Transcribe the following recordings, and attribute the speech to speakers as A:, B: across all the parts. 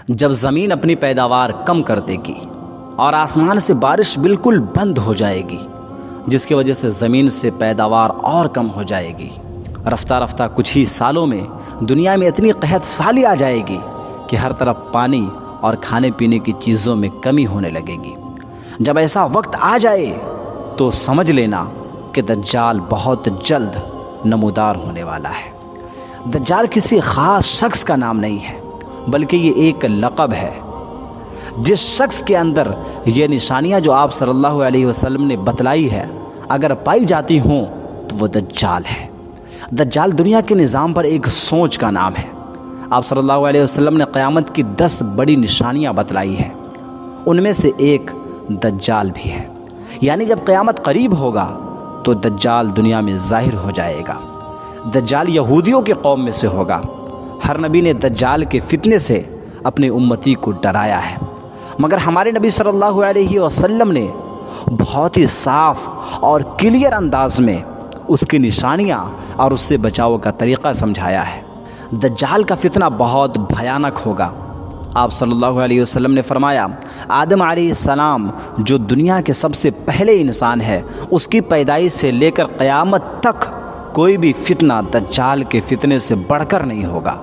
A: جب زمین اپنی پیداوار کم کر دے گی اور آسمان سے بارش بالکل بند ہو جائے گی، جس کی وجہ سے زمین سے پیداوار اور کم ہو جائے گی، رفتہ رفتہ کچھ ہی سالوں میں دنیا میں اتنی قحط سالی آ جائے گی کہ ہر طرف پانی اور کھانے پینے کی چیزوں میں کمی ہونے لگے گی۔ جب ایسا وقت آ جائے تو سمجھ لینا کہ دجال بہت جلد نمودار ہونے والا ہے۔ دجال کسی خاص شخص کا نام نہیں ہے، بلکہ یہ ایک لقب ہے۔ جس شخص کے اندر یہ نشانیاں جو آپ صلی اللہ علیہ وسلم نے بتلائی ہے اگر پائی جاتی ہوں تو وہ دجال ہے۔ دجال دنیا کے نظام پر ایک سوچ کا نام ہے۔ آپ صلی اللہ علیہ وسلم نے قیامت کی 10 بڑی نشانیاں بتلائی ہیں، ان میں سے ایک دجال بھی ہے۔ یعنی جب قیامت قریب ہوگا تو دجال دنیا میں ظاہر ہو جائے گا۔ دجال یہودیوں کی قوم میں سے ہوگا۔ ہر نبی نے دجال کے فتنے سے اپنی امتی کو ڈرایا ہے، مگر ہمارے نبی صلی اللہ علیہ وسلم نے بہت ہی صاف اور کلیئر انداز میں اس کی نشانیاں اور اس سے بچاؤ کا طریقہ سمجھایا ہے۔ دجال کا فتنہ بہت بھیانک ہوگا۔ آپ صلی اللہ علیہ وسلم نے فرمایا، آدم علیہ السلام جو دنیا کے سب سے پہلے انسان ہے، اس کی پیدائش سے لے کر قیامت تک کوئی بھی فتنہ دجال کے فتنے سے بڑھ کر نہیں ہوگا۔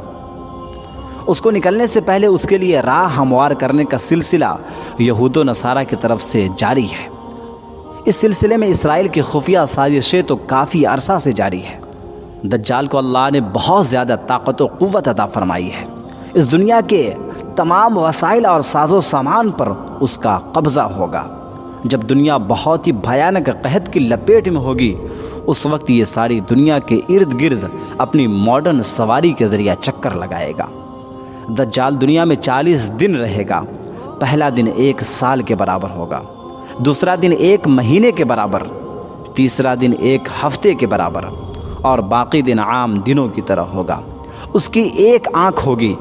A: اس کو نکلنے سے پہلے اس کے لیے راہ ہموار کرنے کا سلسلہ یہود و نصارہ کی طرف سے جاری ہے۔ اس سلسلے میں اسرائیل کی خفیہ سازشیں تو کافی عرصہ سے جاری ہے۔ دجال کو اللہ نے بہت زیادہ طاقت و قوت عطا فرمائی ہے۔ اس دنیا کے تمام وسائل اور ساز و سامان پر اس کا قبضہ ہوگا۔ جب دنیا بہت ہی بھیانک قحط کی لپیٹ میں ہوگی، اس وقت یہ ساری دنیا کے ارد گرد اپنی ماڈرن سواری کے ذریعہ چکر لگائے گا۔ دجال دنیا میں 40 دن رہے گا۔ پہلا دن 1 سال کے برابر ہوگا، دوسرا دن 1 مہینے کے برابر، تیسرا دن 1 ہفتے کے برابر، اور باقی دن عام دنوں کی طرح ہوگا۔ اس کی 1 آنکھ ہوگی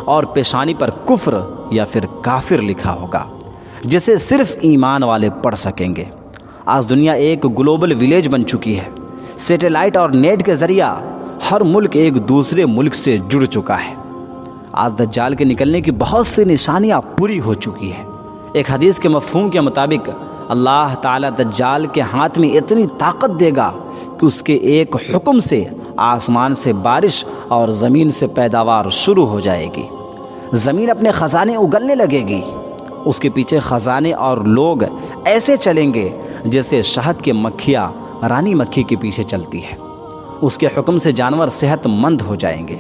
A: اور پیشانی پر کفر یا پھر کافر لکھا ہوگا، جسے صرف ایمان والے پڑھ سکیں گے۔ آج دنیا ایک گلوبل ولیج بن چکی ہے۔ سیٹلائٹ اور نیٹ کے ذریعہ ہر ملک ایک دوسرے ملک سے جڑ چکا ہے۔ آج دجال کے نکلنے کی بہت سی نشانیاں پوری ہو چکی ہیں۔ ایک حدیث کے مفہوم کے مطابق اللہ تعالیٰ دجال کے ہاتھ میں اتنی طاقت دے گا کہ اس کے ایک حکم سے آسمان سے بارش اور زمین سے پیداوار شروع ہو جائے گی۔ زمین اپنے خزانے اگلنے لگے گی، اس کے پیچھے خزانے اور لوگ ایسے چلیں گے جیسے شہد کے مکھیاں رانی مکھی کے پیچھے چلتی ہے۔ اس کے حکم سے جانور صحت مند ہو جائیں گے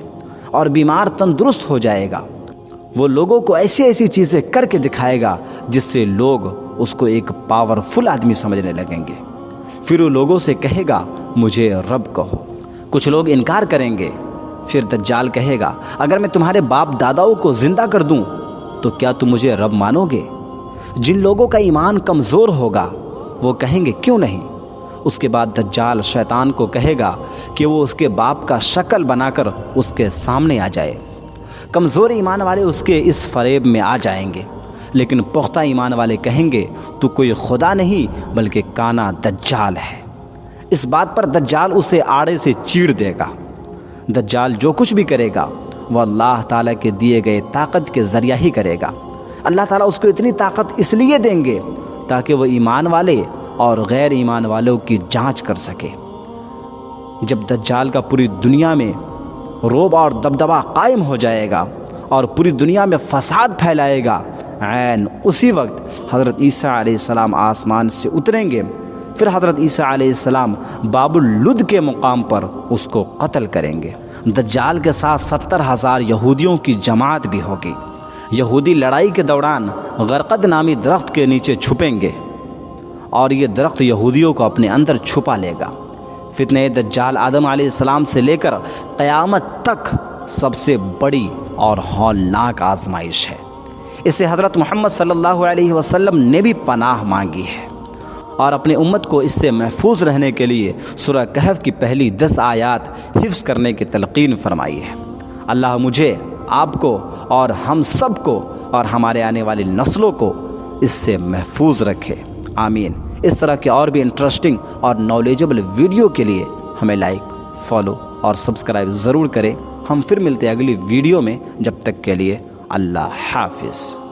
A: اور بیمار تندرست ہو جائے گا۔ وہ لوگوں کو ایسی ایسی چیزیں کر کے دکھائے گا جس سے لوگ اس کو ایک پاورفل آدمی سمجھنے لگیں گے۔ پھر وہ لوگوں سے کہے گا مجھے رب کہو۔ کچھ لوگ انکار کریں گے۔ پھر دجال کہے گا اگر میں تمہارے باپ داداؤں کو زندہ کر دوں تو کیا تم مجھے رب مانو گے؟ جن لوگوں کا ایمان کمزور ہوگا وہ کہیں گے کیوں نہیں۔ اس کے بعد دجال شیطان کو کہے گا کہ وہ اس کے باپ کا شکل بنا کر اس کے سامنے آ جائے۔ کمزور ایمان والے اس کے اس فریب میں آ جائیں گے، لیکن پختہ ایمان والے کہیں گے تو کوئی خدا نہیں بلکہ کانا دجال ہے۔ اس بات پر دجال اسے آڑے سے چیڑ دے گا۔ دجال جو کچھ بھی کرے گا وہ اللہ تعالیٰ کے دیے گئے طاقت کے ذریعہ ہی کرے گا۔ اللہ تعالیٰ اس کو اتنی طاقت اس لیے دیں گے تاکہ وہ ایمان والے اور غیر ایمان والوں کی جانچ کر سکے۔ جب دجال کا پوری دنیا میں رعب اور دبدبہ قائم ہو جائے گا اور پوری دنیا میں فساد پھیلائے گا، عین اسی وقت حضرت عیسیٰ علیہ السلام آسمان سے اتریں گے۔ پھر حضرت عیسیٰ علیہ السلام باب اللد کے مقام پر اس کو قتل کریں گے۔ دجال کے ساتھ 70,000 یہودیوں کی جماعت بھی ہوگی۔ یہودی لڑائی کے دوران غرقد نامی درخت کے نیچے چھپیں گے اور یہ درخت یہودیوں کو اپنے اندر چھپا لے گا۔ فتنہ دجال آدم علیہ السلام سے لے کر قیامت تک سب سے بڑی اور ہولناک آزمائش ہے۔ اسے حضرت محمد صلی اللہ علیہ وسلم نے بھی پناہ مانگی ہے اور اپنی امت کو اس سے محفوظ رہنے کے لیے سورہ کہف کی پہلی 10 آیات حفظ کرنے کی تلقین فرمائی ہے۔ اللہ مجھے، آپ کو اور ہم سب کو اور ہمارے آنے والی نسلوں کو اس سے محفوظ رکھے، آمین۔ اس طرح کے اور بھی انٹرسٹنگ اور نالجبل ویڈیو کے لیے ہمیں لائک، فالو اور سبسکرائب ضرور کریں۔ ہم پھر ملتے ہیں اگلی ویڈیو میں، جب تک کے لیے اللہ حافظ.